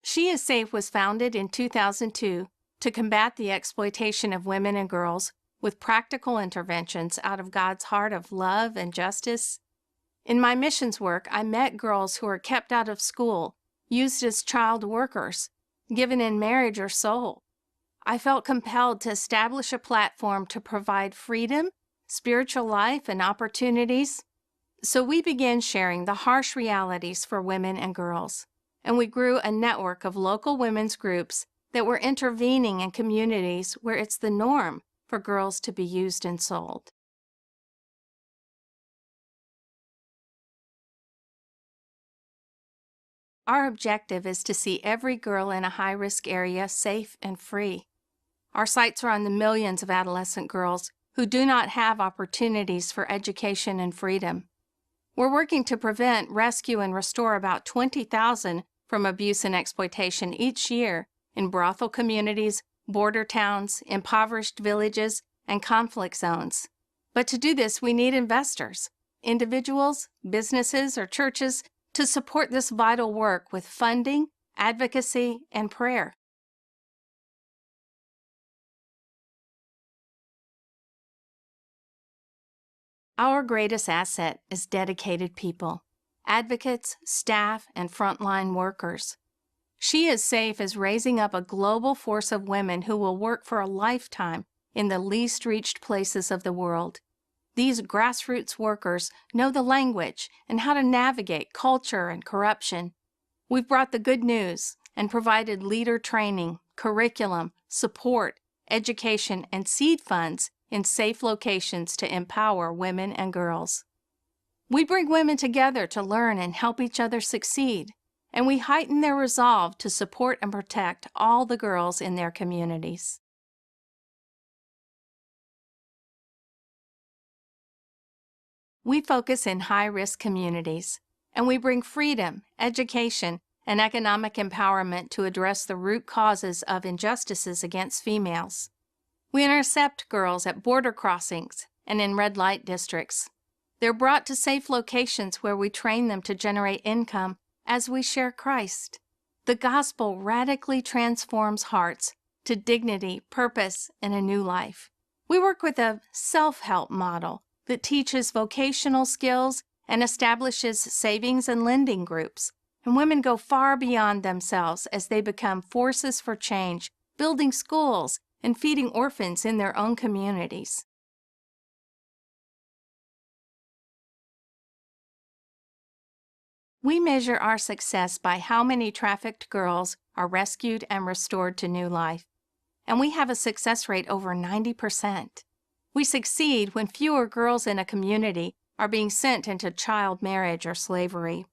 She is Safe was founded in 2002 to combat the exploitation of women and girls with practical interventions out of God's heart of love and justice. In my missions work, I met girls who were kept out of school, used as child workers, given in marriage or sold. I felt compelled to establish a platform to provide freedom, spiritual life, and opportunities. So we began sharing the harsh realities for women and girls, and we grew a network of local women's groups that were intervening in communities where it's the norm for girls to be used and sold. Our objective is to see every girl in a high-risk area safe and free. Our sights are on the millions of adolescent girls who do not have opportunities for education and freedom. We're working to prevent, rescue, and restore about 20,000 from abuse and exploitation each year in brothel communities, border towns, impoverished villages, and conflict zones. But to do this, we need investors, individuals, businesses, or churches to support this vital work with funding, advocacy, and prayer. Our greatest asset is dedicated people, advocates, staff, and frontline workers. She is Safe is raising up a global force of women who will work for a lifetime in the least reached places of the world. These grassroots workers know the language and how to navigate culture and corruption. We've brought the good news and provided leader training, curriculum, support, education, and seed funds in safe locations to empower women and girls. We bring women together to learn and help each other succeed, and we heighten their resolve to support and protect all the girls in their communities. We focus in high-risk communities, and we bring freedom, education, and economic empowerment to address the root causes of injustices against females. We intercept girls at border crossings and in red light districts. They're brought to safe locations where we train them to generate income as we share Christ. The gospel radically transforms hearts to dignity, purpose, and a new life. We work with a self-help model that teaches vocational skills and establishes savings and lending groups. And women go far beyond themselves as they become forces for change, building schools and feeding orphans in their own communities. We measure our success by how many trafficked girls are rescued and restored to new life, and we have a success rate over 90%. We succeed when fewer girls in a community are being sent into child marriage or slavery.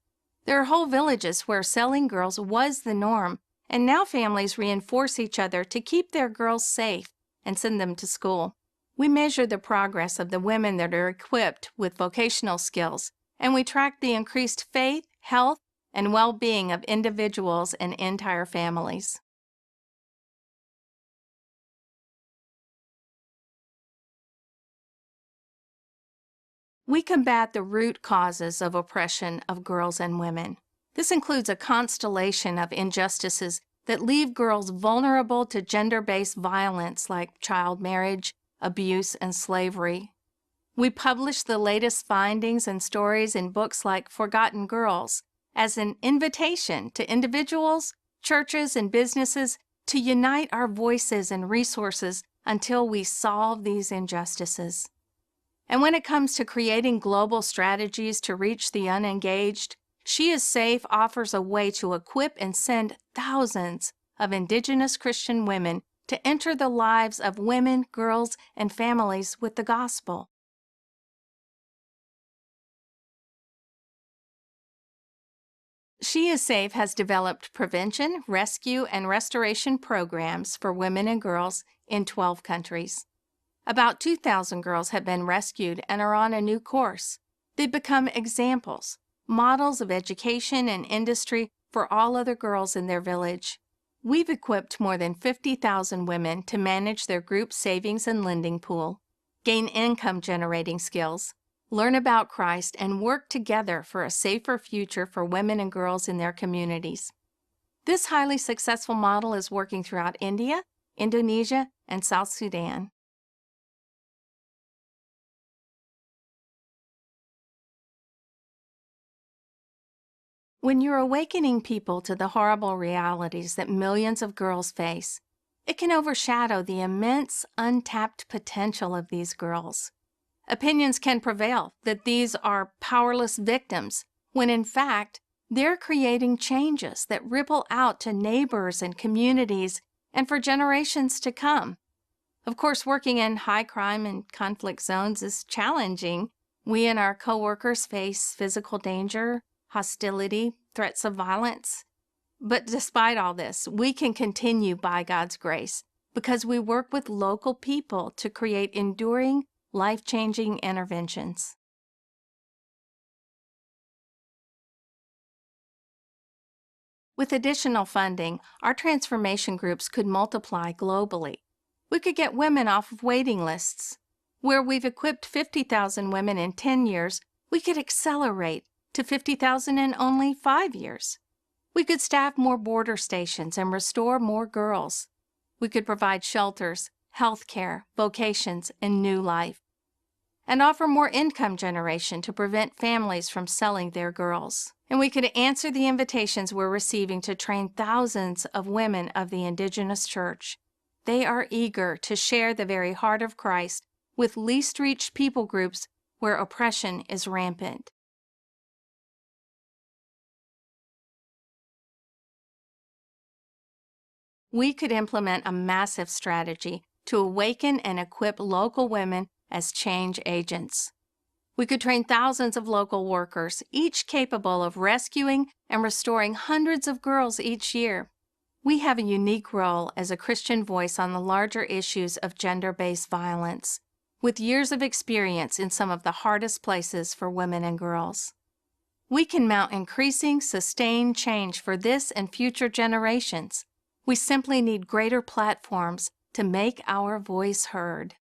There are whole villages where selling girls was the norm, and now families reinforce each other to keep their girls safe and send them to school. We measure the progress of the women that are equipped with vocational skills, and we track the increased faith, health, and well-being of individuals and entire families. We combat the root causes of oppression of girls and women. This includes a constellation of injustices that leave girls vulnerable to gender-based violence like child marriage, abuse, and slavery. We publish the latest findings and stories in books like Forgotten Girls as an invitation to individuals, churches, and businesses to unite our voices and resources until we solve these injustices. And when it comes to creating global strategies to reach the unengaged, She is Safe offers a way to equip and send thousands of Indigenous Christian women to enter the lives of women, girls, and families with the gospel. She is Safe has developed prevention, rescue, and restoration programs for women and girls in 12 countries. About 2,000 girls have been rescued and are on a new course. They've become examples, models of education and industry for all other girls in their village. We've equipped more than 50,000 women to manage their group savings and lending pool, gain income-generating skills, learn about Christ, and work together for a safer future for women and girls in their communities. This highly successful model is working throughout India, Indonesia, and South Sudan. When you're awakening people to the horrible realities that millions of girls face, it can overshadow the immense untapped potential of these girls. Opinions can prevail that these are powerless victims, when in fact, they're creating changes that ripple out to neighbors and communities and for generations to come. Of course, working in high crime and conflict zones is challenging. We and our coworkers face physical danger, hostility, threats of violence. But despite all this, we can continue by God's grace because we work with local people to create enduring, life-changing interventions. With additional funding, our transformation groups could multiply globally. We could get women off of waiting lists. Where we've equipped 50,000 women in 10 years, we could accelerate to 50,000 in only 5 years. We could staff more border stations and restore more girls. We could provide shelters, health care, vocations, and new life. And offer more income generation to prevent families from selling their girls. And we could answer the invitations we're receiving to train thousands of women of the Indigenous Church. They are eager to share the very heart of Christ with least reached people groups where oppression is rampant. We could implement a massive strategy to awaken and equip local women as change agents. We could train thousands of local workers, each capable of rescuing and restoring hundreds of girls each year. We have a unique role as a Christian voice on the larger issues of gender-based violence, with years of experience in some of the hardest places for women and girls. We can mount increasing, sustained change for this and future generations. We simply need greater platforms to make our voice heard.